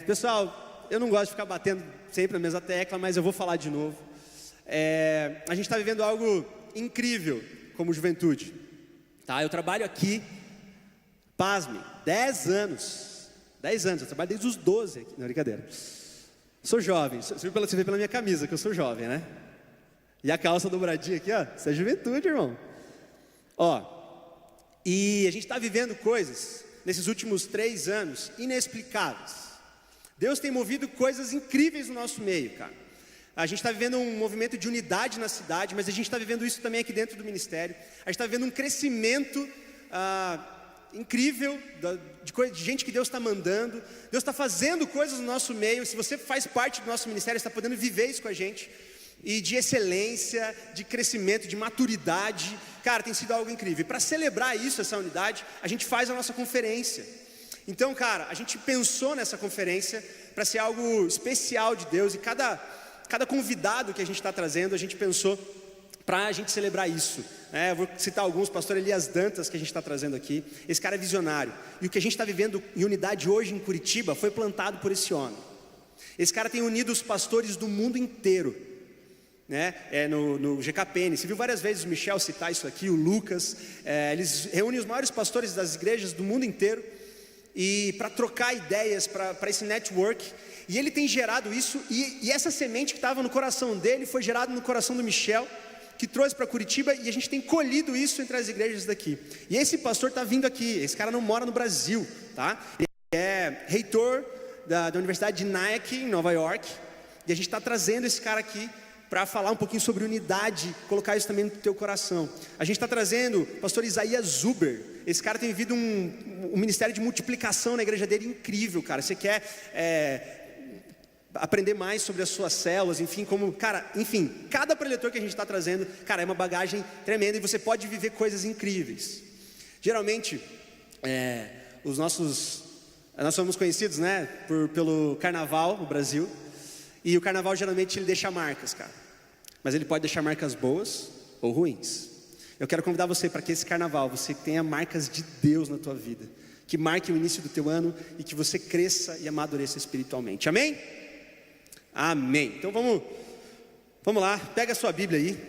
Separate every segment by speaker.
Speaker 1: Pessoal, eu não gosto de ficar batendo sempre na mesma tecla, mas eu vou falar de novo. A gente está vivendo algo incrível como juventude, tá? Eu trabalho aqui, pasme, 10 anos, eu trabalho desde os 12 aqui, não, brincadeira. Sou jovem, você vê pela minha camisa que eu sou jovem, né? E a calça dobradinha aqui, ó, isso é juventude, irmão. E a gente está vivendo coisas nesses últimos 3 anos inexplicáveis. Deus tem movido coisas incríveis no nosso meio, cara. A gente está vivendo um movimento de unidade na cidade, mas a gente está vivendo isso também aqui dentro do ministério. A gente está vivendo um crescimento incrível de gente que Deus está mandando. Deus está fazendo coisas no nosso meio. Se você faz parte do nosso ministério, está podendo viver isso com a gente. E de excelência, de crescimento, de maturidade. Cara, tem sido algo incrível. E para celebrar isso, essa unidade, a gente faz a nossa conferência. Então, cara, a gente pensou nessa conferência para ser algo especial de Deus. E cada convidado que a gente está trazendo, a gente pensou para a gente celebrar isso. Eu vou citar alguns, pastor Elias Dantas, que a gente está trazendo aqui. Esse cara é visionário. E o que a gente está vivendo em unidade hoje em Curitiba foi plantado por esse homem. Esse cara tem unido os pastores do mundo inteiro. No GKPN, você viu várias vezes o Michel citar isso aqui, o Lucas, eles reúnem os maiores pastores das igrejas do mundo inteiro e para trocar ideias, para esse network, e ele tem gerado isso, e essa semente que estava no coração dele foi gerada no coração do Michel, que trouxe para Curitiba, e a gente tem colhido isso entre as igrejas daqui. E esse pastor está vindo aqui, esse cara não mora no Brasil, tá? Ele é reitor da Universidade de Nyack, em Nova York, e a gente está trazendo esse cara aqui para falar um pouquinho sobre unidade, colocar isso também no teu coração. A gente está trazendo o pastor Isaías Zuber. Esse cara tem vivido um ministério de multiplicação na igreja dele incrível, cara. Você quer aprender mais sobre as suas células, cada preletor que a gente está trazendo, cara, é uma bagagem tremenda e você pode viver coisas incríveis. Geralmente, nós somos conhecidos, né, pelo carnaval no Brasil. E o carnaval geralmente ele deixa marcas, cara. Mas ele pode deixar marcas boas ou ruins. Eu quero convidar você para que esse carnaval você tenha marcas de Deus na tua vida, que marque o início do teu ano e que você cresça e amadureça espiritualmente. Amém? Amém. Então vamos lá, pega a sua Bíblia aí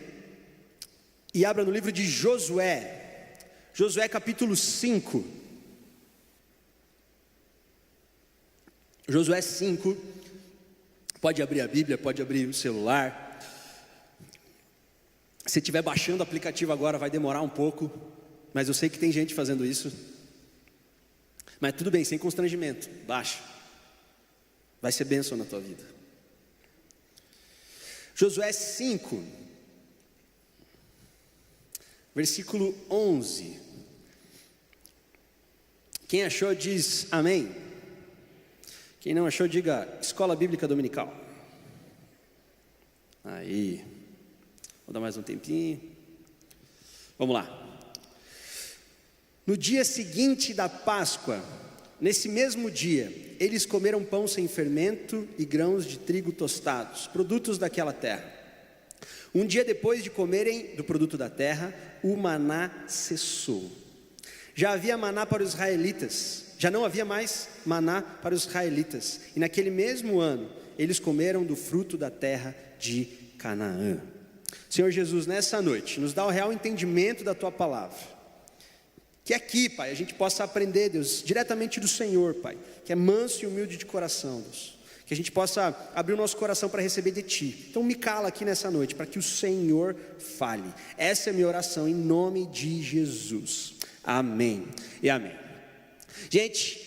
Speaker 1: e abra no livro de Josué. Josué capítulo 5. Josué 5. Pode abrir a Bíblia, pode abrir o celular. Se estiver baixando o aplicativo agora vai demorar um pouco, mas eu sei que tem gente fazendo isso. Mas tudo bem, sem constrangimento, baixa. Vai ser bênção na tua vida. Josué 5, versículo 11. Quem achou diz amém. Quem não achou, diga Escola Bíblica Dominical. Aí, vou dar mais um tempinho. Vamos lá. No dia seguinte da Páscoa, nesse mesmo dia, eles comeram pão sem fermento e grãos de trigo tostados, produtos daquela terra. Um dia depois de comerem do produto da terra, o maná cessou. Já havia maná para os israelitas. Já não havia mais maná para os israelitas. E naquele mesmo ano, eles comeram do fruto da terra de Canaã. Senhor Jesus, nessa noite, nos dá o real entendimento da Tua palavra. Que aqui, Pai, a gente possa aprender, Deus, diretamente do Senhor, Pai. Que é manso e humilde de coração, Deus. Que a gente possa abrir o nosso coração para receber de Ti. Então me cala aqui nessa noite, para que o Senhor fale. Essa é a minha oração, em nome de Jesus. Amém e amém. Gente,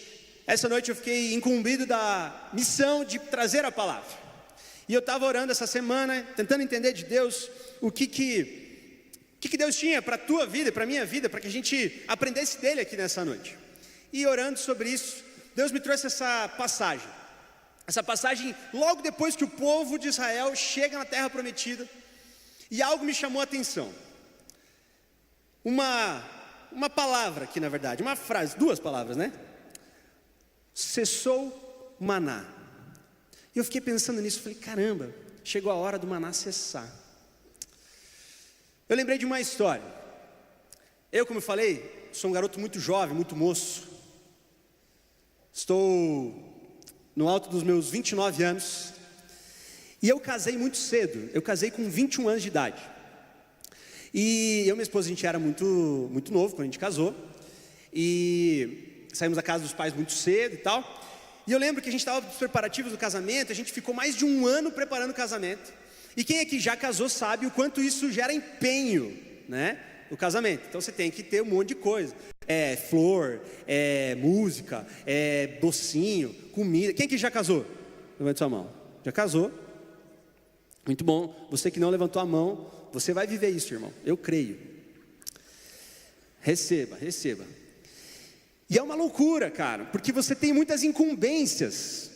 Speaker 1: essa noite eu fiquei incumbido da missão de trazer a palavra. E eu estava orando essa semana, tentando entender de Deus o que Deus tinha para a tua vida, para a minha vida, para que a gente aprendesse dele aqui nessa noite. E orando sobre isso, Deus me trouxe essa passagem. Essa passagem logo depois que o povo de Israel chega na terra prometida. E algo me chamou a atenção. Uma palavra aqui, na verdade, uma frase, 2 palavras, né? Cessou o maná. E eu fiquei pensando nisso, falei, caramba, chegou a hora do maná cessar. Eu lembrei de uma história. Eu, como eu falei, sou um garoto muito jovem, muito moço. Estou no alto dos meus 29 anos, e eu casei muito cedo, eu casei com 21 anos de idade. E eu e minha esposa, a gente era muito novo quando a gente casou, e saímos da casa dos pais muito cedo e tal. E eu lembro que a gente estava nos preparativos do casamento, a gente ficou mais de um ano preparando o casamento. E quem aqui já casou sabe o quanto isso gera empenho, né? O casamento. Então você tem que ter um monte de coisa. Flor, música, docinho, comida. Quem aqui já casou? Levante sua mão. Já casou? Muito bom. Você que não levantou a mão, você vai viver isso, irmão. Eu creio. Receba. E é uma loucura, cara, porque você tem muitas incumbências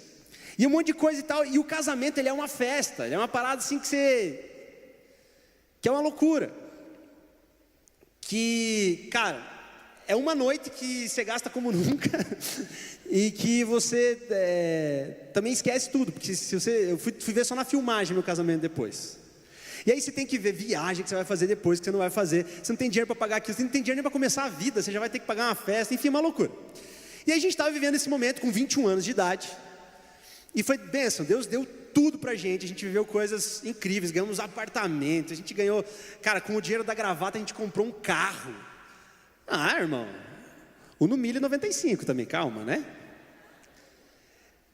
Speaker 1: e um monte de coisa e tal. E o casamento, ele é uma festa, ele é uma parada assim que é uma loucura. Que, cara, é uma noite que você gasta como nunca e que você também esquece tudo, porque eu fui ver só na filmagem meu casamento depois. E aí você tem que ver viagem que você vai fazer depois, que você não vai fazer. Você não tem dinheiro para pagar aquilo, você não tem dinheiro nem para começar a vida, você já vai ter que pagar uma festa, enfim, uma loucura. E aí a gente estava vivendo esse momento com 21 anos de idade, e foi bênção, Deus deu tudo pra gente, a gente viveu coisas incríveis, ganhamos apartamento, a gente ganhou, cara, com o dinheiro da gravata a gente comprou um carro. Irmão, o no 1095 também, calma, né?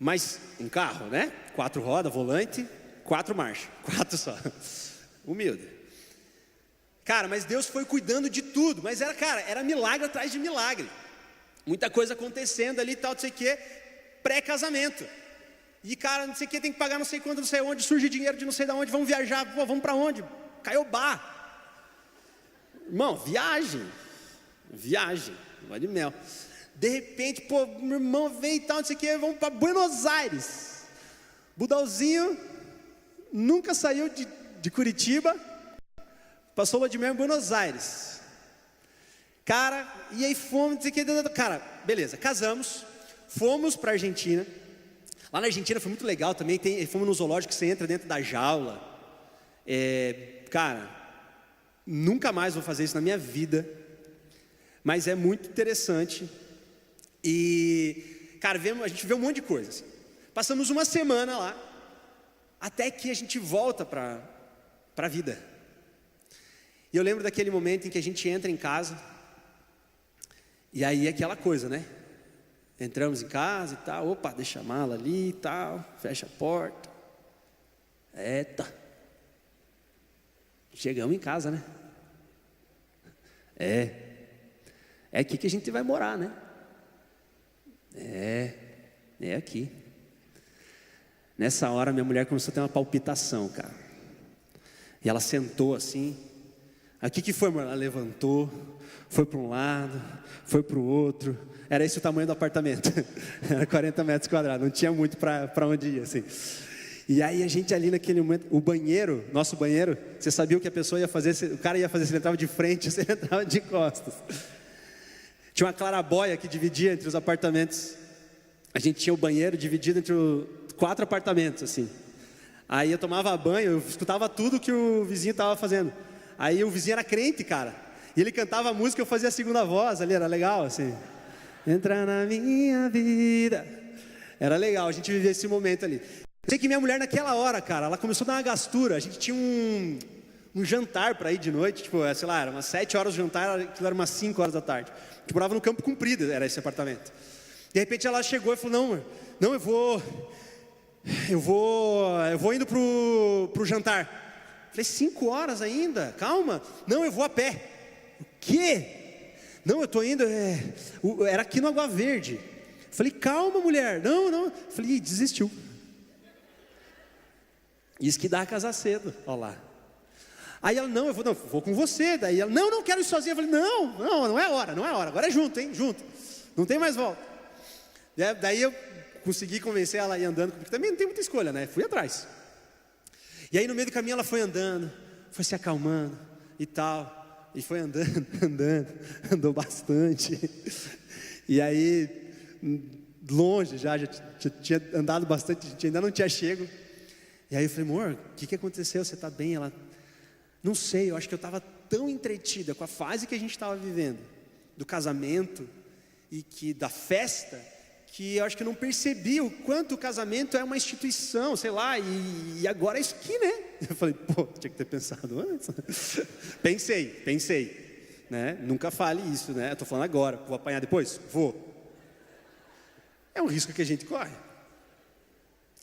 Speaker 1: Mas um carro, né? 4 rodas, volante, 4 marchas, 4 só. Humilde. Cara, mas Deus foi cuidando de tudo. Mas era milagre atrás de milagre. Muita coisa acontecendo ali e tal, não sei o que. Pré-casamento. E cara, não sei o que, tem que pagar não sei quanto, não sei onde. Surge dinheiro de não sei de onde. Vamos viajar, pô, vamos pra onde? Caiobá. Irmão, viagem. Vai de mel. De repente, pô, meu irmão vem e tal, não sei o que. Vamos pra Buenos Aires. Budalzinho nunca saiu de Curitiba, passou lua de mel em Buenos Aires. Cara, e aí fomos, cara, beleza, casamos, fomos para a Argentina. Lá na Argentina foi muito legal também, fomos no zoológico, você entra dentro da jaula. Cara, nunca mais vou fazer isso na minha vida, mas é muito interessante. E, cara, a gente vê um monte de coisa assim. Passamos uma semana lá, até que a gente volta para a vida. E eu lembro daquele momento em que a gente entra em casa, e aí é aquela coisa, né? Entramos em casa e tal, opa, deixa a mala ali e tal, fecha a porta. Eita, chegamos em casa, né? É aqui que a gente vai morar, né? É aqui. Nessa hora minha mulher começou a ter uma palpitação, cara. E ela sentou assim. Aí o que foi, amor? Ela levantou, foi para um lado, foi para o outro. Era esse o tamanho do apartamento. Era 40 metros quadrados, não tinha muito para onde ir, assim. E aí a gente ali naquele momento, o banheiro, nosso banheiro, você sabia o que a pessoa ia fazer, o cara ia fazer se ele entrava de frente ou se ele entrava de costas. Tinha uma clarabóia que dividia entre os apartamentos. A gente tinha o banheiro dividido entre 4 apartamentos, assim. Aí eu tomava banho, eu escutava tudo que o vizinho estava fazendo. Aí o vizinho era crente, cara. E ele cantava a música, eu fazia a segunda voz ali, era legal, assim. Entra na minha vida. Era legal, a gente vivia esse momento ali. Eu sei que minha mulher naquela hora, cara, ela começou a dar uma gastura. A gente tinha um jantar para ir de noite, tipo, sei lá, era umas 7 horas de jantar, aquilo era umas 5 horas da tarde. A gente morava no Campo Comprido, era esse apartamento. De repente ela chegou e falou, não, eu vou indo pro jantar. Falei, 5 horas ainda? Calma. Não, eu vou a pé. O quê? Não, eu tô indo, era aqui no Água Verde. Falei, calma, mulher. Não. Falei, desistiu. Isso que dá a casar cedo, olha lá. Aí ela, não, eu vou com você. Daí ela, não, quero ir sozinha. Eu falei, não é hora, agora é junto, hein, junto. Não tem mais volta. Daí eu consegui convencer ela a ir andando, porque também não tem muita escolha, né? Fui atrás. E aí no meio do caminho ela foi andando, foi se acalmando e tal. E foi andando, andou bastante. E aí, longe já tinha andado bastante, a gente ainda não tinha chego. E aí eu falei, amor, o que aconteceu? Você está bem? Ela, não sei, eu acho que eu estava tão entretida com a fase que a gente estava vivendo, do casamento e da festa, que eu acho que eu não percebi o quanto o casamento é uma instituição, sei lá, e agora é isso aqui, né? Eu falei, tinha que ter pensado antes. Pensei, né? Nunca fale isso, né? Eu tô falando agora, vou apanhar depois? Vou. É um risco que a gente corre.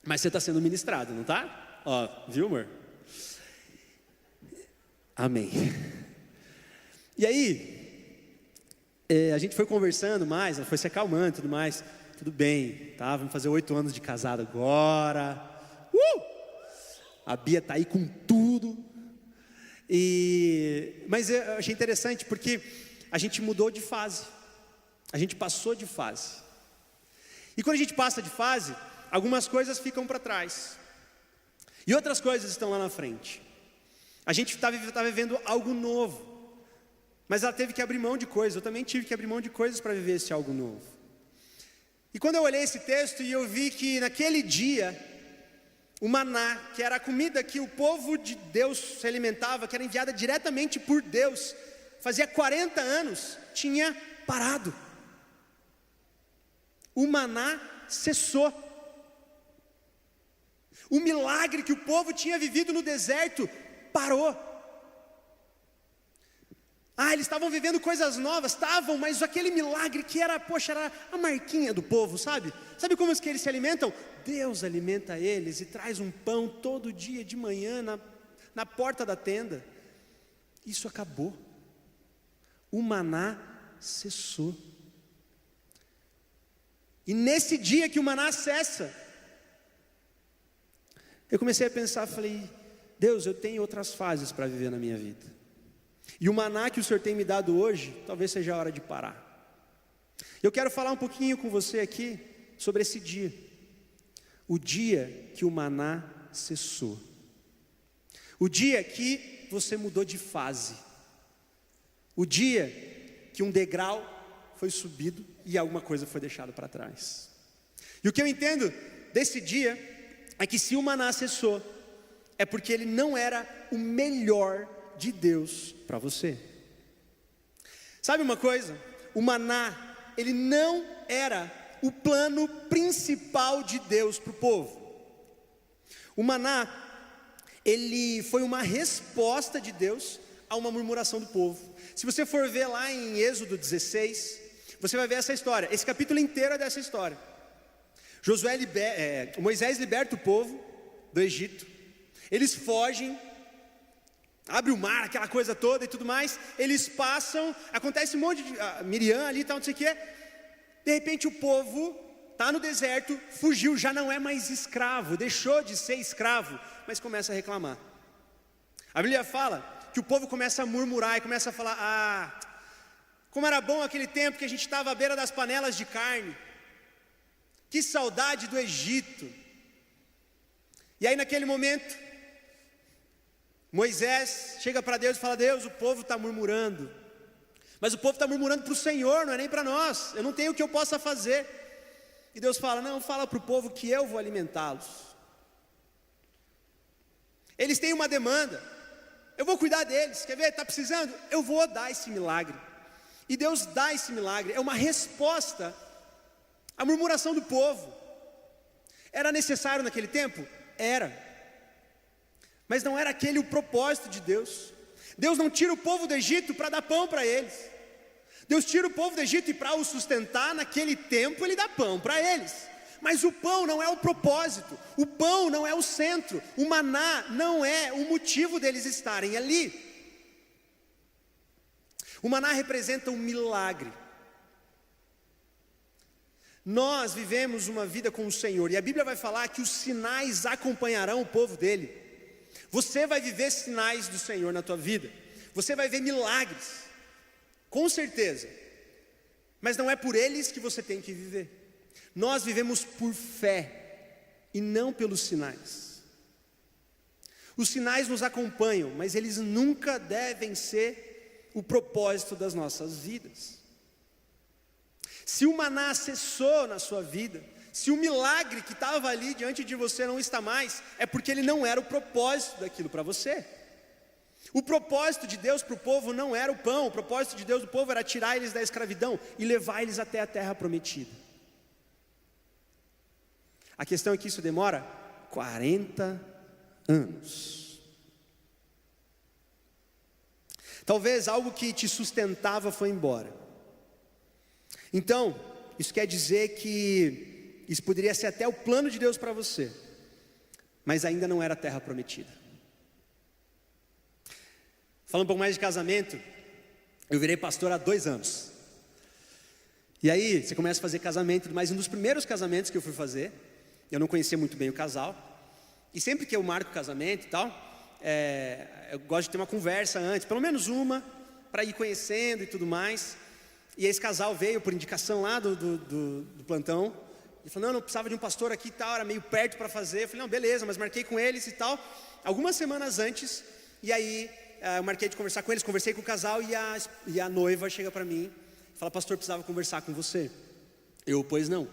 Speaker 1: Mas você está sendo ministrado, não tá? Ó, viu, amor? Amém. E aí, a gente foi conversando mais, ela foi se acalmando e tudo mais. Tudo bem, tá? Vamos fazer 8 anos de casado agora. A Bia tá aí com tudo. Mas eu achei interessante porque a gente mudou de fase. A gente passou de fase. E quando a gente passa de fase, algumas coisas ficam para trás. E outras coisas estão lá na frente. A gente tá vivendo algo novo. Mas ela teve que abrir mão de coisas. Eu também tive que abrir mão de coisas para viver esse algo novo. E quando eu olhei esse texto e eu vi que naquele dia, o maná, que era a comida que o povo de Deus se alimentava, que era enviada diretamente por Deus, fazia 40 anos, tinha parado. O maná cessou. O milagre que o povo tinha vivido no deserto parou. Eles estavam vivendo coisas novas, mas aquele milagre que era a marquinha do povo, sabe? Sabe como é que eles se alimentam? Deus alimenta eles e traz um pão todo dia de manhã na porta da tenda. Isso acabou. O maná cessou. E nesse dia que o maná cessa, eu comecei a pensar, falei, Deus, eu tenho outras fases para viver na minha vida. E o maná que o Senhor tem me dado hoje, talvez seja a hora de parar. Eu quero falar um pouquinho com você aqui sobre esse dia. O dia que o maná cessou. O dia que você mudou de fase. O dia que um degrau foi subido e alguma coisa foi deixada para trás. E o que eu entendo desse dia é que se o maná cessou, é porque ele não era o melhor de Deus para você. Sabe uma coisa? O maná, ele não era o plano principal de Deus para o povo. O maná, ele foi uma resposta de Deus a uma murmuração do povo. Se você for ver lá em Êxodo 16, você vai ver essa história. Esse capítulo inteiro é dessa história. Moisés liberta o povo do Egito. Eles fogem, abre o mar, aquela coisa toda e tudo mais. Eles passam, acontece um monte de Miriam ali, tal, não sei o que. De repente o povo está no deserto, fugiu, já não é mais escravo, deixou de ser escravo, mas começa a reclamar. A Bíblia fala que o povo começa a murmurar e começa a falar: como era bom aquele tempo que a gente estava à beira das panelas de carne, que saudade do Egito. E aí naquele momento, Moisés chega para Deus e fala: Deus, o povo está murmurando, mas o povo está murmurando para o Senhor, não é nem para nós, eu não tenho o que eu possa fazer. E Deus fala: não, fala para o povo que eu vou alimentá-los. Eles têm uma demanda, eu vou cuidar deles, quer ver, está precisando? Eu vou dar esse milagre. E Deus dá esse milagre, é uma resposta à murmuração do povo. Era necessário naquele tempo? Era. Mas não era aquele o propósito de Deus. Deus não tira o povo do Egito para dar pão para eles. Deus tira o povo do Egito e para o sustentar naquele tempo Ele dá pão para eles. Mas o pão não é o propósito, o pão não é o centro, o maná não é o motivo deles estarem ali. O maná representa um milagre. Nós vivemos uma vida com o Senhor, e a Bíblia vai falar que os sinais acompanharão o povo dele. Você vai viver sinais do Senhor na tua vida, você vai ver milagres, com certeza, mas não é por eles que você tem que viver. Nós vivemos por fé e não pelos sinais. Os sinais nos acompanham, mas eles nunca devem ser o propósito das nossas vidas. Se o maná cessou na sua vida, se o milagre que estava ali diante de você não está mais, é porque ele não era o propósito daquilo para você. O propósito de Deus para o povo não era o pão, o propósito de Deus do povo era tirar eles da escravidão e levar eles até a terra prometida. A questão é que isso demora 40 anos. Talvez algo que te sustentava foi embora. Então, isso quer dizer que isso poderia ser até o plano de Deus para você, mas ainda não era a terra prometida. Falando um pouco mais de casamento, eu virei pastor há 2 anos. E aí, você começa a fazer casamento, mas um dos primeiros casamentos que eu fui fazer, eu não conhecia muito bem o casal, e sempre que eu marco o casamento e tal, eu gosto de ter uma conversa antes, pelo menos uma, para ir conhecendo e tudo mais. E esse casal veio por indicação lá do plantão, e falou, não precisava de um pastor aqui e tal, era meio perto para fazer. Eu falei, não, beleza, mas marquei com eles e tal, algumas semanas antes, e aí eu marquei de conversar com eles, conversei com o casal, e a noiva chega para mim, e fala, pastor, precisava conversar com você. Eu, pois não.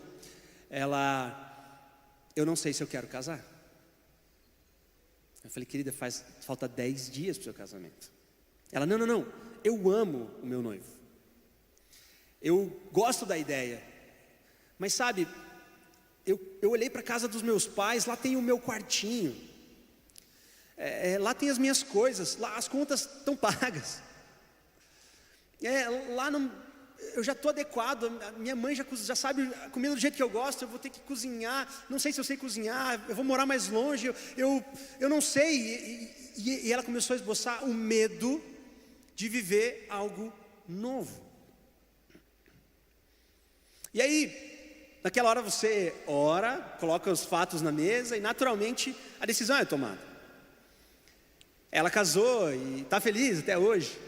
Speaker 1: Eu não sei se eu quero casar. Eu falei, querida, falta 10 dias para o seu casamento. Ela, não, eu amo o meu noivo. Eu gosto da ideia. Mas sabe, eu olhei para a casa dos meus pais, lá tem o meu quartinho. Lá tem as minhas coisas, lá as contas estão pagas. Lá não... Eu já estou adequado, a minha mãe já sabe a comida do jeito que eu gosto, eu vou ter que cozinhar, não sei se eu sei cozinhar, eu vou morar mais longe, eu não sei. E ela começou a esboçar o medo de viver algo novo. E aí, naquela hora você ora, coloca os fatos na mesa e naturalmente a decisão é tomada. Ela casou e está feliz até hoje.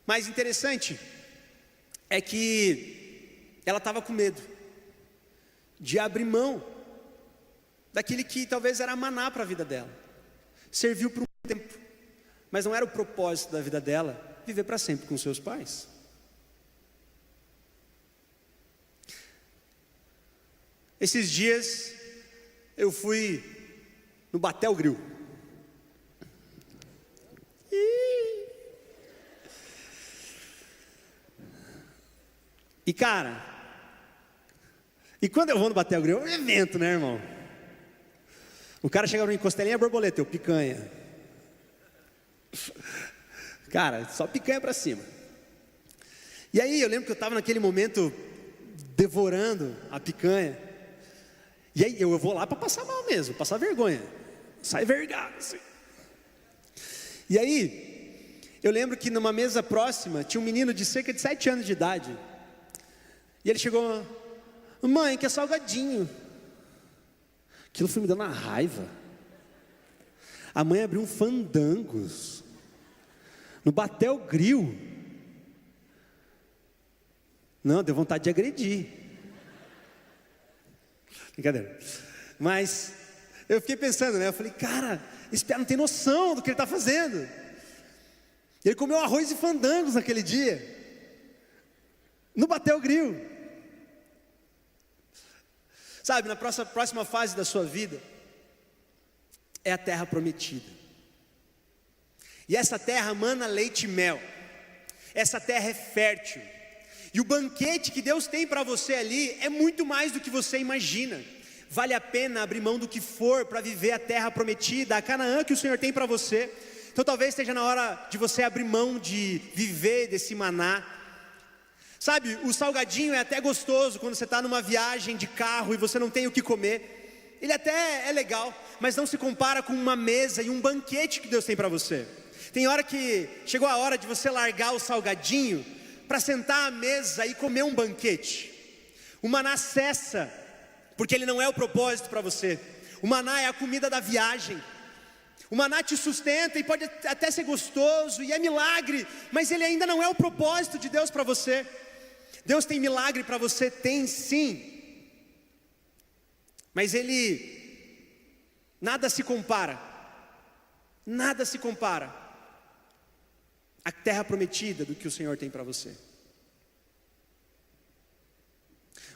Speaker 1: Mas interessante é que ela estava com medo de abrir mão daquele que talvez era maná para a vida dela. Serviu por um tempo, mas não era o propósito da vida dela viver para sempre com seus pais. Esses dias eu fui no Batel Grill. E cara, quando eu vou no Batel Grill, é um evento, né, irmão? O cara chega em costelinha borboleta, eu picanha. Cara, só picanha pra cima. E aí eu lembro que eu estava naquele momento devorando a picanha. E aí eu vou lá para passar mal mesmo, passar vergonha. Sai vergado assim. E aí, eu lembro que numa mesa próxima tinha um menino de cerca de 7 anos de idade. E ele chegou, mãe, quer salgadinho. Aquilo foi me dando uma raiva. A mãe abriu um Fandangos no Batel Grill. Não, deu vontade de agredir. Brincadeira. Mas eu fiquei pensando, né? Eu falei, cara, esse cara não tem noção do que ele está fazendo. Ele comeu arroz e fandangos naquele dia, no Batel Grill. Sabe, na próxima fase da sua vida é a terra prometida. E essa terra mana leite e mel. Essa terra é fértil. E o banquete que Deus tem para você ali é muito mais do que você imagina. Vale a pena abrir mão do que for para viver a terra prometida, a Canaã que o Senhor tem para você. Então talvez esteja na hora de você abrir mão de viver desse maná. Sabe, o salgadinho é até gostoso quando você está numa viagem de carro e você não tem o que comer. Ele até é legal, mas não se compara com uma mesa e um banquete que Deus tem para você. Tem hora que chegou a hora de você largar o salgadinho para sentar à mesa e comer um banquete. O maná cessa, porque ele não é o propósito para você. O maná é a comida da viagem. O maná te sustenta e pode até ser gostoso e é milagre, mas ele ainda não é o propósito de Deus para você. Deus tem milagre para você? Tem sim. Mas nada se compara à terra prometida do que o Senhor tem para você.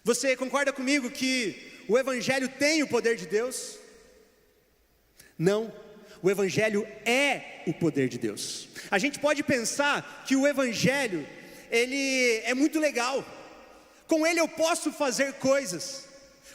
Speaker 1: Você concorda comigo que o Evangelho tem o poder de Deus? Não, o Evangelho é o poder de Deus. A gente pode pensar que o Evangelho, ele é muito legal, com ele eu posso fazer coisas,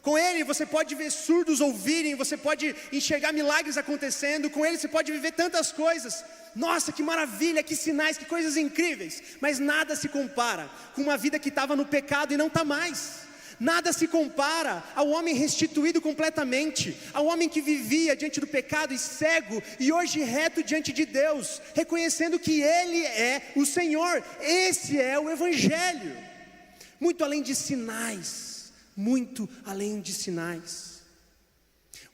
Speaker 1: Com Ele você pode ver surdos ouvirem, você pode enxergar milagres acontecendo, com Ele você pode viver tantas coisas. Nossa, que maravilha, que sinais, que coisas incríveis. Mas nada se compara com uma vida que estava no pecado e não está mais. Nada se compara ao homem restituído completamente, ao homem que vivia diante do pecado e cego, e hoje reto diante de Deus, reconhecendo que Ele é o Senhor. Esse é o Evangelho. Muito além de sinais, muito além de sinais.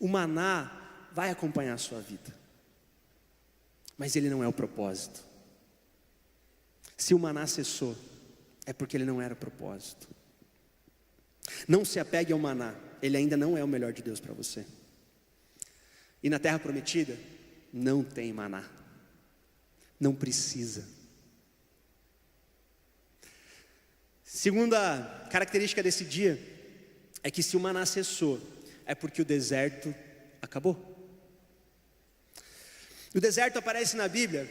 Speaker 1: O maná vai acompanhar a sua vida, mas ele não é o propósito. Se o maná cessou, é porque ele não era o propósito. Não se apegue ao maná, ele ainda não é o melhor de Deus para você. E na terra prometida, não tem maná, não precisa. Segunda característica desse dia, é que se o maná cessou, é porque o deserto acabou. O deserto aparece na Bíblia,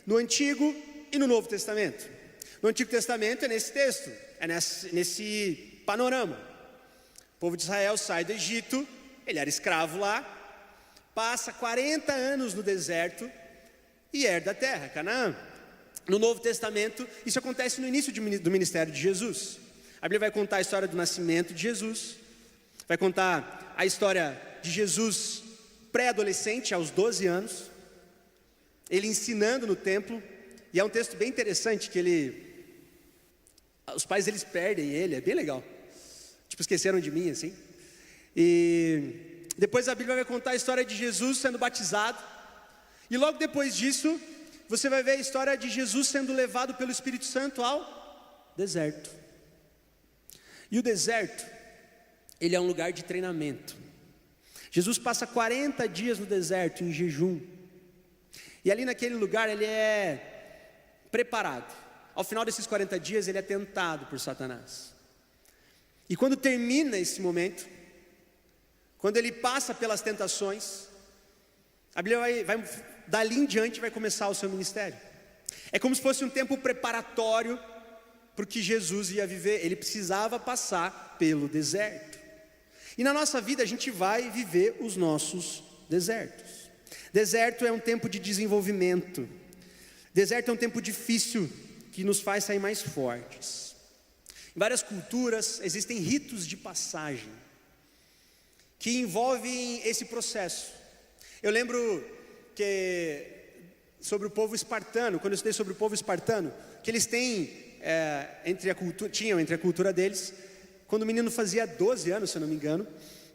Speaker 1: no Antigo e no Novo Testamento. No Antigo Testamento é nesse texto, é nesse panorama. O povo de Israel sai do Egito, ele era escravo lá, passa 40 anos no deserto e herda a terra, Canaã. No Novo Testamento, isso acontece no início do ministério de Jesus. A Bíblia vai contar a história do nascimento de Jesus, vai contar a história de Jesus pré-adolescente, aos 12 anos, ele ensinando no templo, e é um texto bem interessante, que os pais deles perdem ele, é bem legal. Tipo, esqueceram de mim, assim. E depois a Bíblia vai contar a história de Jesus sendo batizado. E logo depois disso, você vai ver a história de Jesus sendo levado pelo Espírito Santo ao deserto. E o deserto, ele é um lugar de treinamento. Jesus passa 40 dias no deserto, em jejum. E ali naquele lugar, ele é preparado. Ao final desses 40 dias, ele é tentado por Satanás. E quando termina esse momento, quando ele passa pelas tentações, a Bíblia vai dali em diante vai começar o seu ministério. É como se fosse um tempo preparatório para o que Jesus ia viver. Ele precisava passar pelo deserto. E na nossa vida a gente vai viver os nossos desertos. Deserto é um tempo de desenvolvimento. Deserto é um tempo difícil que nos faz sair mais fortes. Em várias culturas existem ritos de passagem que envolvem esse processo. Eu lembro que sobre o povo espartano, quando eu estudei sobre o povo espartano, que eles têm tinham entre a cultura deles, quando o menino fazia 12 anos, se eu não me engano,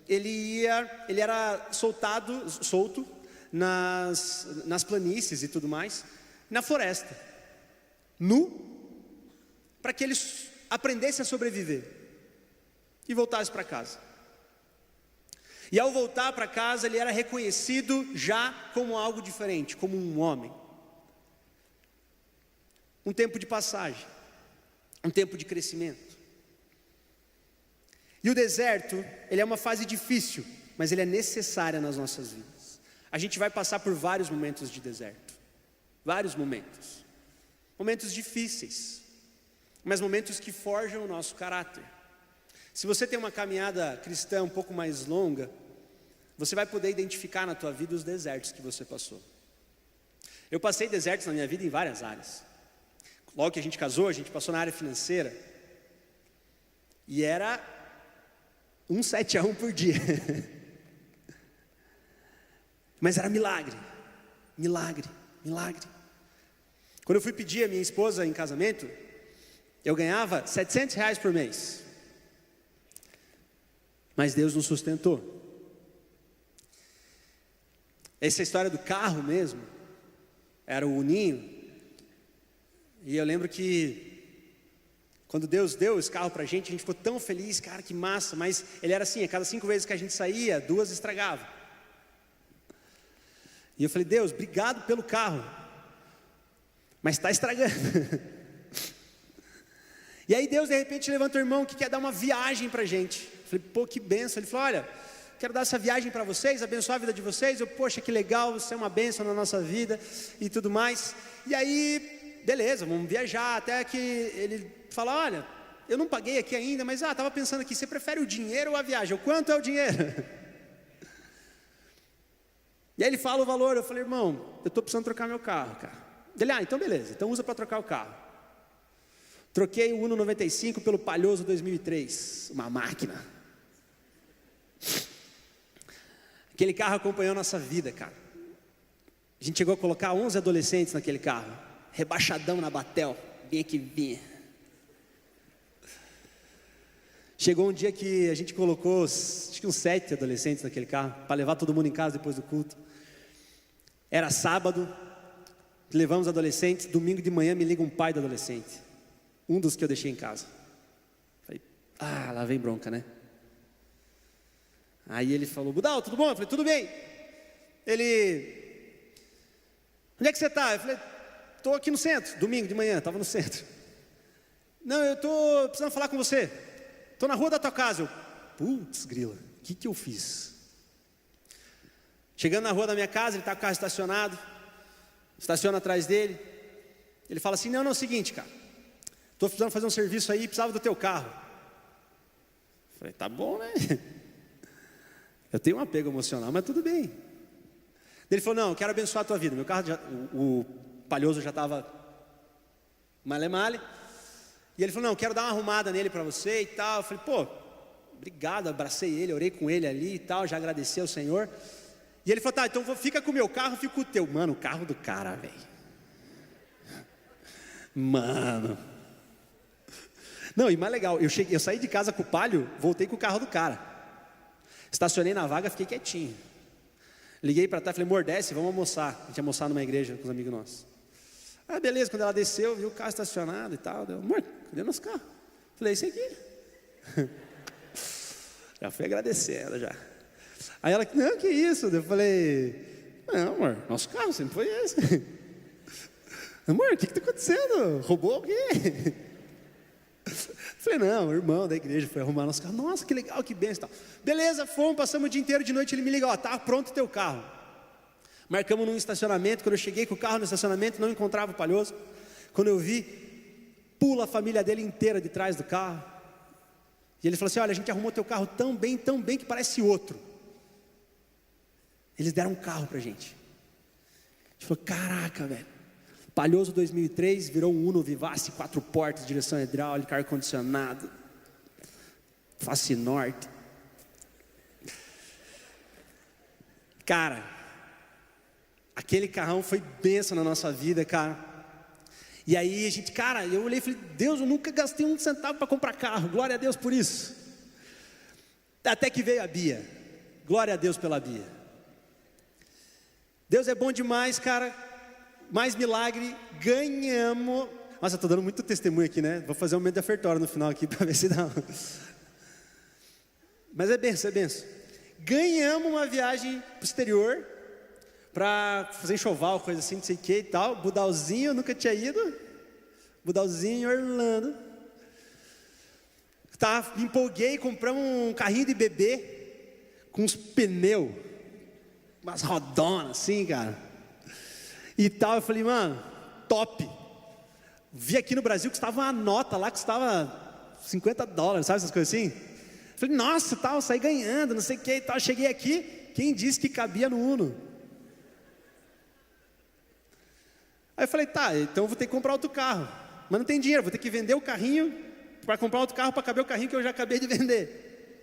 Speaker 1: ele era solto nas planícies e tudo mais, na floresta, nu, para que eles aprendessem a sobreviver e voltassem para casa. E ao voltar para casa, ele era reconhecido já como algo diferente, como um homem. Um tempo de passagem, um tempo de crescimento. E o deserto, ele é uma fase difícil, mas ele é necessária nas nossas vidas. A gente vai passar por vários momentos de deserto, vários momentos. Momentos difíceis, mas momentos que forjam o nosso caráter. Se você tem uma caminhada cristã um pouco mais longa, você vai poder identificar na tua vida os desertos que você passou. Eu passei desertos na minha vida em várias áreas. Logo que a gente casou, a gente passou na área financeira. E era um 7-1 por dia. Mas era milagre, milagre, milagre. Quando eu fui pedir a minha esposa em casamento, eu ganhava R$700 por mês. Mas Deus nos sustentou. Essa história do carro mesmo, era o Uninho. E eu lembro que quando Deus deu esse carro pra gente, a gente ficou tão feliz, cara, que massa. Mas ele era assim, a cada 5 vezes que a gente saía, 2 estragava. E eu falei, Deus, obrigado pelo carro, mas está estragando. E aí Deus de repente levanta o irmão que quer dar uma viagem pra gente. Eu falei, pô, que benção. Ele falou, olha, quero dar essa viagem para vocês, abençoar a vida de vocês. Eu, poxa, que legal, você é uma bênção na nossa vida e tudo mais. E aí, beleza, vamos viajar. Até que ele fala, olha, eu não paguei aqui ainda, mas estava pensando aqui, você prefere o dinheiro ou a viagem? Quanto é o dinheiro? E aí ele fala o valor, eu falei, irmão, eu estou precisando trocar meu carro, cara. Ele, então beleza, então usa para trocar o carro. Troquei o Uno 95 pelo Palioso 2003, uma máquina. Aquele carro acompanhou a nossa vida, cara. A gente chegou a colocar 11 adolescentes naquele carro, rebaixadão na Batel, vinha que vinha. Chegou um dia que a gente colocou, acho que uns 7 adolescentes naquele carro, para levar todo mundo em casa depois do culto. Era sábado, levamos adolescentes, domingo de manhã me liga um pai do adolescente, um dos que eu deixei em casa. Falei, lá vem bronca, né? Aí ele falou, Budal, tudo bom? Eu falei, tudo bem. Ele, onde é que você está? Eu falei, estou aqui no centro, domingo de manhã, estava no centro. Não, eu estou precisando falar com você. Estou na rua da tua casa. Eu, putz, grila, o que eu fiz? Chegando na rua da minha casa, ele está com o carro estacionado, estaciona atrás dele. Ele fala assim, não, é o seguinte, cara, estou precisando fazer um serviço aí, precisava do teu carro. Eu falei, tá bom, né? Eu tenho um apego emocional, mas tudo bem. Ele falou, não, eu quero abençoar a tua vida. Meu carro, o Palhoso já estava male-male. E ele falou, não, eu quero dar uma arrumada nele para você e tal. Eu falei, pô, obrigado, abracei ele, orei com ele ali e tal, já agradeci ao Senhor. E ele falou, tá, então fica com o meu carro, fica com o teu. Mano, o carro do cara, velho. Mano. Não, e mais legal, eu saí de casa com o Palio, voltei com o carro do cara. Estacionei na vaga, fiquei quietinho. Liguei para trás, falei, amor, desce, vamos almoçar. A gente ia almoçar numa igreja com os amigos nossos. Beleza, quando ela desceu, viu o carro estacionado e tal. Deu, amor, cadê nosso carro? Falei, esse aqui. Já fui agradecer ela já. Aí ela, não, que isso? Eu falei, não, amor, nosso carro sempre foi esse. Amor, o que está acontecendo? Roubou o quê? Falei, não, o irmão da igreja foi arrumar nosso carro. Nossa, que legal, que benção. Beleza, fomos, passamos o dia inteiro, de noite ele me liga, tá pronto o teu carro. Marcamos num estacionamento, quando eu cheguei com o carro no estacionamento, não encontrava o Palhoso. Quando eu vi, pula a família dele inteira de trás do carro. E ele falou assim, olha, a gente arrumou teu carro tão bem, que parece outro. Eles deram um carro pra gente. A gente falou, caraca, velho. Palhoso 2003 virou um Uno Vivace, 4 portas, direção hidráulica, ar-condicionado, face norte. Cara, aquele carrão foi bênção na nossa vida, cara. E aí a gente, cara, eu olhei e falei, Deus, eu nunca gastei um centavo para comprar carro, glória a Deus por isso. Até que veio a Bia, glória a Deus pela Bia. Deus é bom demais, cara. Mais milagre, ganhamos. Nossa, eu estou dando muito testemunho aqui, né? Vou fazer um momento de ofertório no final aqui para ver se dá. Mas é benção, é benção. Ganhamos uma viagem para o exterior, para fazer enxoval, coisa assim, não sei o que e tal. Budalzinho, eu nunca tinha ido. Budalzinho, Orlando. Me empolguei, compramos um carrinho de bebê com uns pneus, umas rodonas assim, cara. E tal, eu falei, mano, top. Vi aqui no Brasil que custava uma nota lá, que custava $50, sabe essas coisas assim? Falei, nossa, tal, saí ganhando, não sei o que e tal. Cheguei aqui, quem disse que cabia no Uno? Aí eu falei, tá, então eu vou ter que comprar outro carro. Mas não tem dinheiro, vou ter que vender o carrinho para comprar outro carro, para caber o carrinho que eu já acabei de vender.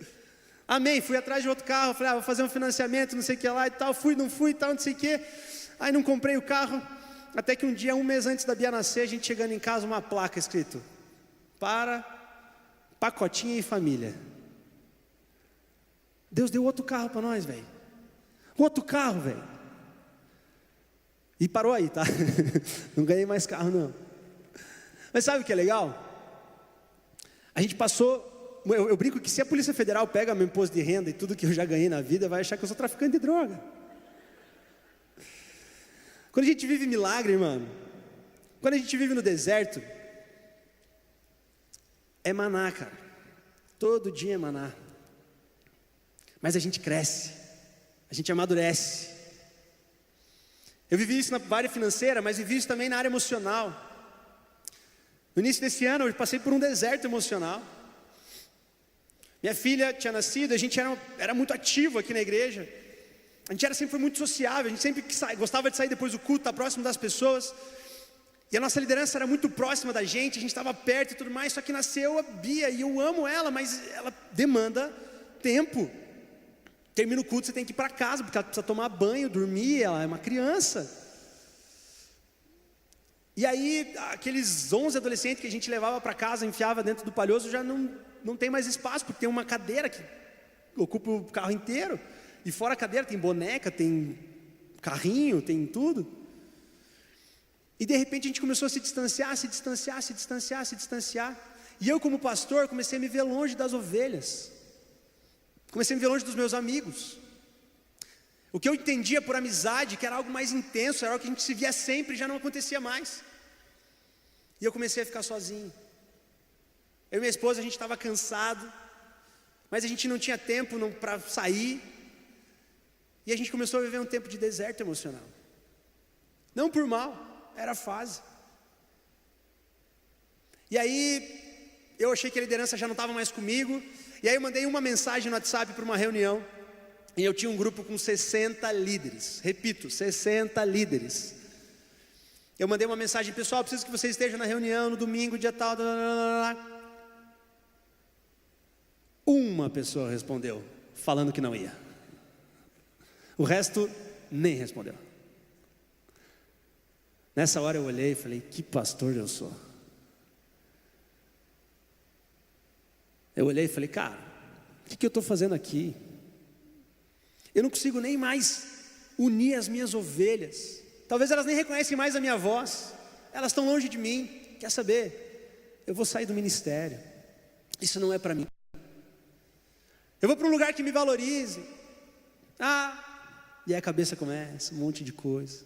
Speaker 1: Amém, fui atrás de outro carro, falei, vou fazer um financiamento, não sei o que lá e tal. Fui, não fui e tal, não sei o que. Aí não comprei o carro, até que um dia, um mês antes da Bia nascer, a gente chegando em casa, uma placa escrito, para pacotinha e família. Deus deu outro carro para nós, velho. Outro carro, velho. E parou aí, tá? Não ganhei mais carro, não. Mas sabe o que é legal? A gente passou, eu brinco que se a Polícia Federal pega meu imposto de renda e tudo que eu já ganhei na vida, vai achar que eu sou traficante de droga. Quando a gente vive milagre, irmão, quando a gente vive no deserto, é maná, cara. Todo dia é maná. Mas a gente cresce, a gente amadurece. Eu vivi isso na área financeira, mas vivi isso também na área emocional. No início desse ano eu passei por um deserto emocional. Minha filha tinha nascido, a gente era muito ativo aqui na igreja. A gente sempre foi muito sociável, a gente sempre gostava de sair depois do culto, estar próximo das pessoas. E a nossa liderança era muito próxima da gente, a gente estava perto e tudo mais. Só que nasceu a Bia e eu amo ela, mas ela demanda tempo. Termina o culto, você tem que ir para casa, porque ela precisa tomar banho, dormir, ela é uma criança. E aí, aqueles 11 adolescentes que a gente levava para casa, enfiava dentro do palhoço, já não tem mais espaço, porque tem uma cadeira que ocupa o carro inteiro. E fora a cadeira tem boneca, tem carrinho, tem tudo. E de repente a gente começou a se distanciar. E eu, como pastor, comecei a me ver longe das ovelhas. Comecei a me ver longe dos meus amigos. O que eu entendia por amizade, que era algo mais intenso, era algo que a gente se via sempre, já não acontecia mais. E eu comecei a ficar sozinho. Eu e minha esposa, a gente estava cansado, mas a gente não tinha tempo para sair. E a gente começou a viver um tempo de deserto emocional. Não por mal, era a fase. E aí, eu achei que a liderança já não estava mais comigo. E aí eu mandei uma mensagem no WhatsApp para uma reunião. E eu tinha um grupo com 60 líderes. Repito, 60 líderes. Eu mandei uma mensagem: pessoal, preciso que vocês estejam na reunião no domingo, dia tal. Uma pessoa respondeu, falando que não ia. O resto nem respondeu. Nessa hora eu olhei e falei: que pastor eu sou? Eu olhei e falei: cara, o que eu estou fazendo aqui? Eu não consigo nem mais unir as minhas ovelhas. Talvez elas nem reconhecem mais a minha voz. Elas estão longe de mim. Quer saber? Eu vou sair do ministério. Isso não é para mim. Eu vou para um lugar que me valorize. E aí a cabeça começa, um monte de coisa.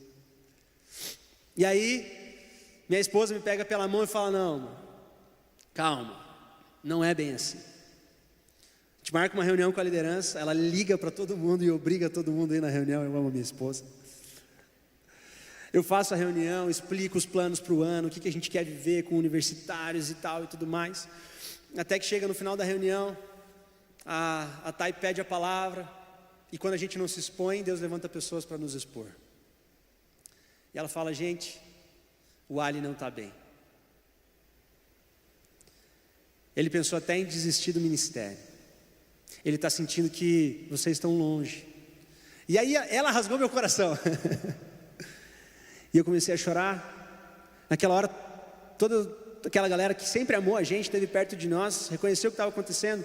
Speaker 1: E aí, minha esposa me pega pela mão e fala: não, calma, não é bem assim. A gente marca uma reunião com a liderança, ela liga para todo mundo e obriga todo mundo a ir na reunião. Eu amo a minha esposa. Eu faço a reunião, explico os planos para o ano, o que a gente quer viver com universitários e tal e tudo mais. Até que chega no final da reunião, a Thay pede a palavra. E quando a gente não se expõe, Deus levanta pessoas para nos expor. E ela fala: gente, o Ali não está bem. Ele pensou até em desistir do ministério. Ele está sentindo que vocês estão longe. E aí ela rasgou meu coração. E eu comecei a chorar. Naquela hora, toda aquela galera que sempre amou a gente, esteve perto de nós, reconheceu o que estava acontecendo.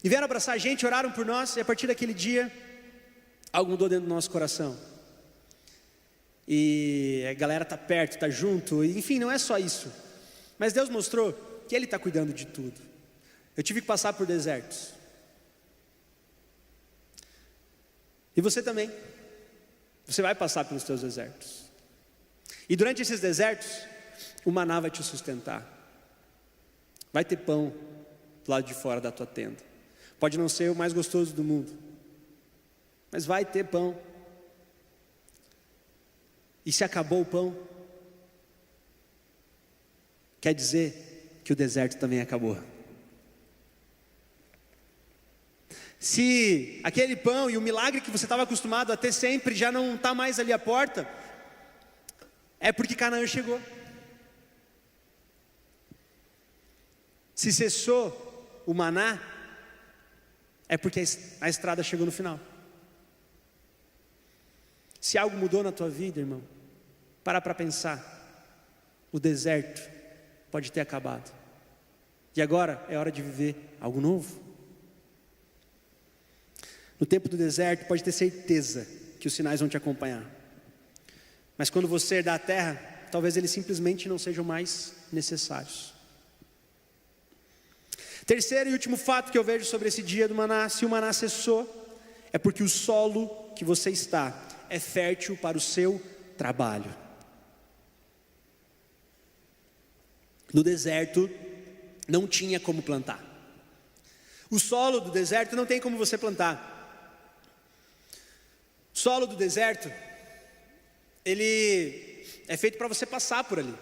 Speaker 1: E vieram abraçar a gente, oraram por nós. E a partir daquele dia, algo mudou dentro do nosso coração. E a galera está perto, está junto. E, enfim, não é só isso. Mas Deus mostrou que Ele está cuidando de tudo. Eu tive que passar por desertos. E você também. Você vai passar pelos teus desertos. E durante esses desertos, o maná vai te sustentar. Vai ter pão do lado de fora da tua tenda. Pode não ser o mais gostoso do mundo, mas vai ter pão. E se acabou o pão, quer dizer que o deserto também acabou. Se aquele pão e o milagre que você estava acostumado a ter sempre já não está mais ali à porta, é porque Canaã chegou. Se cessou o maná, é porque a estrada chegou no final. Se algo mudou na tua vida, irmão, para pensar. O deserto pode ter acabado. E agora é hora de viver algo novo. No tempo do deserto, pode ter certeza que os sinais vão te acompanhar. Mas quando você herdar a terra, talvez eles simplesmente não sejam mais necessários. Terceiro e último fato que eu vejo sobre esse dia do maná: se o maná cessou, é porque o solo que você está é fértil para o seu trabalho. No deserto, não tinha como plantar. O solo do deserto não tem como você plantar. O solo do deserto, ele é feito para você passar por ali.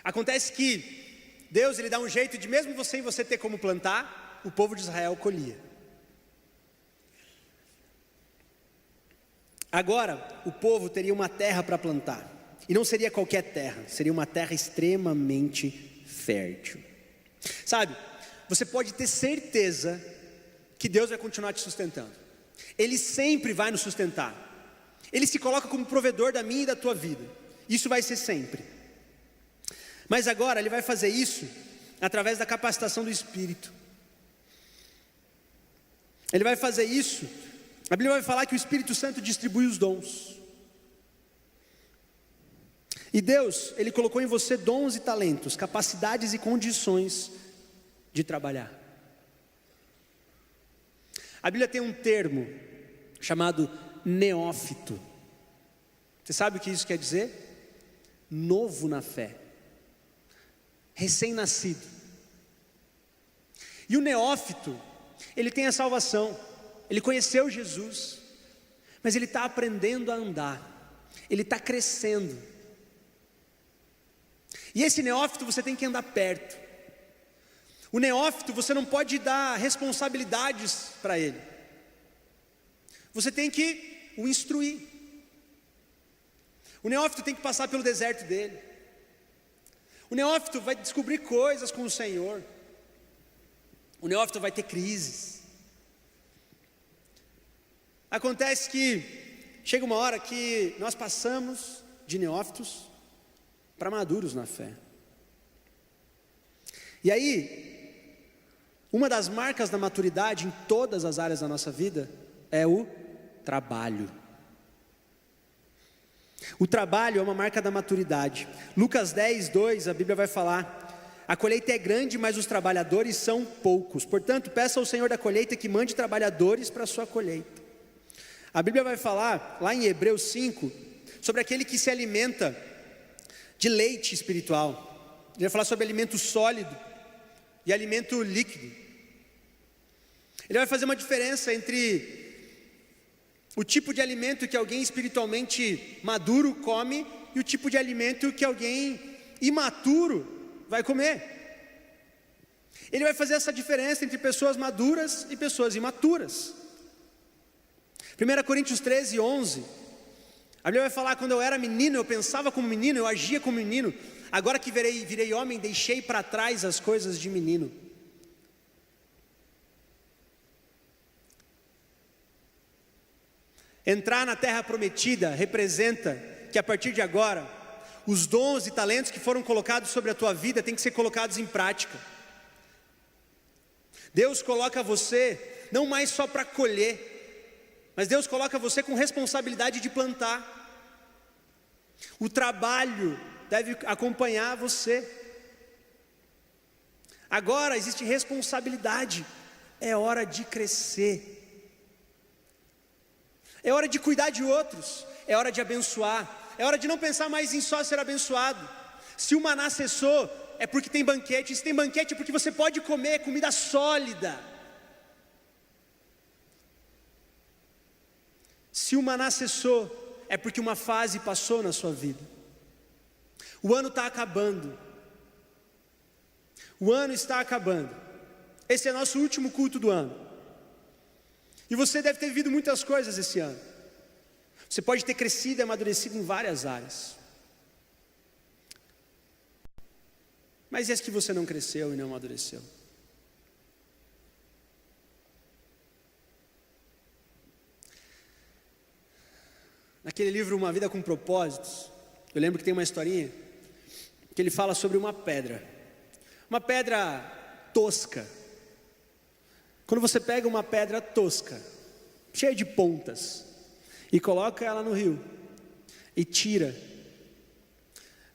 Speaker 1: Acontece que Deus, ele dá um jeito de, mesmo sem você ter como plantar, o povo de Israel colhia. Agora, o povo teria uma terra para plantar. E não seria qualquer terra, seria uma terra extremamente fértil. Sabe, você pode ter certeza que Deus vai continuar te sustentando. Ele sempre vai nos sustentar. Ele se coloca como provedor da minha e da tua vida. Isso vai ser sempre. Mas agora Ele vai fazer isso através da capacitação do Espírito. Ele vai fazer isso. A Bíblia vai falar que o Espírito Santo distribui os dons. E Deus, Ele colocou em você dons e talentos, capacidades e condições de trabalhar. A Bíblia tem um termo chamado neófito. Você sabe o que isso quer dizer? Novo na fé, recém-nascido. E o neófito, ele tem a salvação, ele conheceu Jesus, mas ele está aprendendo a andar, ele está crescendo. E esse neófito você tem que andar perto. O neófito você não pode dar responsabilidades para ele. Você tem que o instruir. O neófito tem que passar pelo deserto dele. O neófito vai descobrir coisas com o Senhor. O neófito vai ter crises. Acontece que chega uma hora que nós passamos de neófitos para maduros na fé. E aí, uma das marcas da maturidade em todas as áreas da nossa vida é o trabalho. O trabalho é uma marca da maturidade. Lucas 10, 2, a Bíblia vai falar: a colheita é grande, mas os trabalhadores são poucos. Portanto, peça ao Senhor da colheita que mande trabalhadores para a sua colheita. A Bíblia vai falar, lá em Hebreus 5, sobre aquele que se alimenta de leite espiritual. Ele vai falar sobre alimento sólido e alimento líquido. Ele vai fazer uma diferença entre o tipo de alimento que alguém espiritualmente maduro come e o tipo de alimento que alguém imaturo vai comer. Ele vai fazer essa diferença entre pessoas maduras e pessoas imaturas. 1 Coríntios 13, 11, a Bíblia vai falar: quando eu era menino, eu pensava como menino, eu agia como menino. Agora que virei homem, deixei para trás as coisas de menino. Entrar na terra prometida representa que a partir de agora, os dons e talentos que foram colocados sobre a tua vida têm que ser colocados em prática. Deus coloca você não mais só para colher, mas Deus coloca você com responsabilidade de plantar. O trabalho deve acompanhar você. Agora existe responsabilidade. É hora de crescer. É hora de cuidar de outros. É hora de abençoar. É hora de não pensar mais em só ser abençoado. Se o maná cessou, é porque tem banquete. Se tem banquete, é porque você pode comer comida sólida. Se o maná cessou, é porque uma fase passou na sua vida. O ano está acabando. O ano está acabando. Esse é nosso último culto do ano. E você deve ter vivido muitas coisas esse ano. Você pode ter crescido e amadurecido em várias áreas. Mas e as que você não cresceu e não amadureceu? Naquele livro Uma Vida com Propósitos, eu lembro que tem uma historinha que ele fala sobre uma pedra tosca. Quando você pega uma pedra tosca, cheia de pontas, e coloca ela no rio e tira,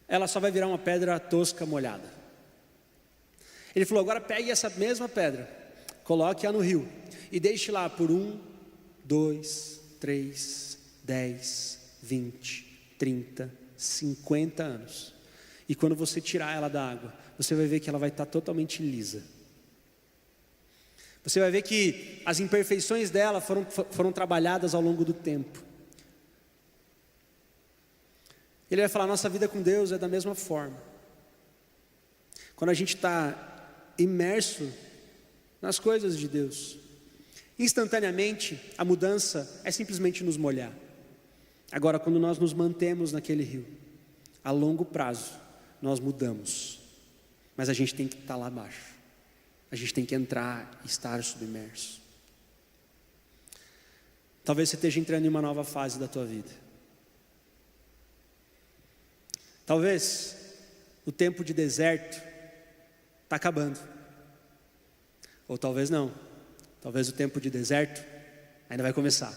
Speaker 1: ela só vai virar uma pedra tosca molhada. Ele falou: agora pegue essa mesma pedra, coloque-a no rio e deixe lá por 1, 2, 3, 10, 20, 30, 50 anos. E quando você tirar ela da água, você vai ver que ela vai estar totalmente lisa. Você vai ver que as imperfeições dela foram trabalhadas ao longo do tempo. Ele vai falar: nossa vida com Deus é da mesma forma. quando a gente está imerso nas coisas de Deus, instantaneamente a mudança é simplesmente nos molhar. Agora, quando nós nos mantemos naquele rio, a longo prazo, nós mudamos. Mas a gente tem que estar lá abaixo. A gente tem que entrar e estar submerso. Talvez você esteja entrando em uma nova fase da tua vida. Talvez o tempo de deserto está acabando. Ou talvez não. Talvez o tempo de deserto ainda vai começar.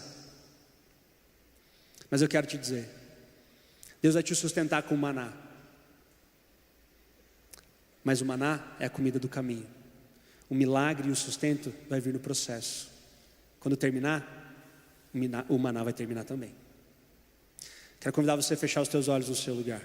Speaker 1: Mas eu quero te dizer, Deus vai te sustentar com o maná. Mas o maná é a comida do caminho. O milagre e o sustento vai vir no processo. Quando terminar, o maná vai terminar também. Quero convidar você a fechar os teus olhos no seu lugar.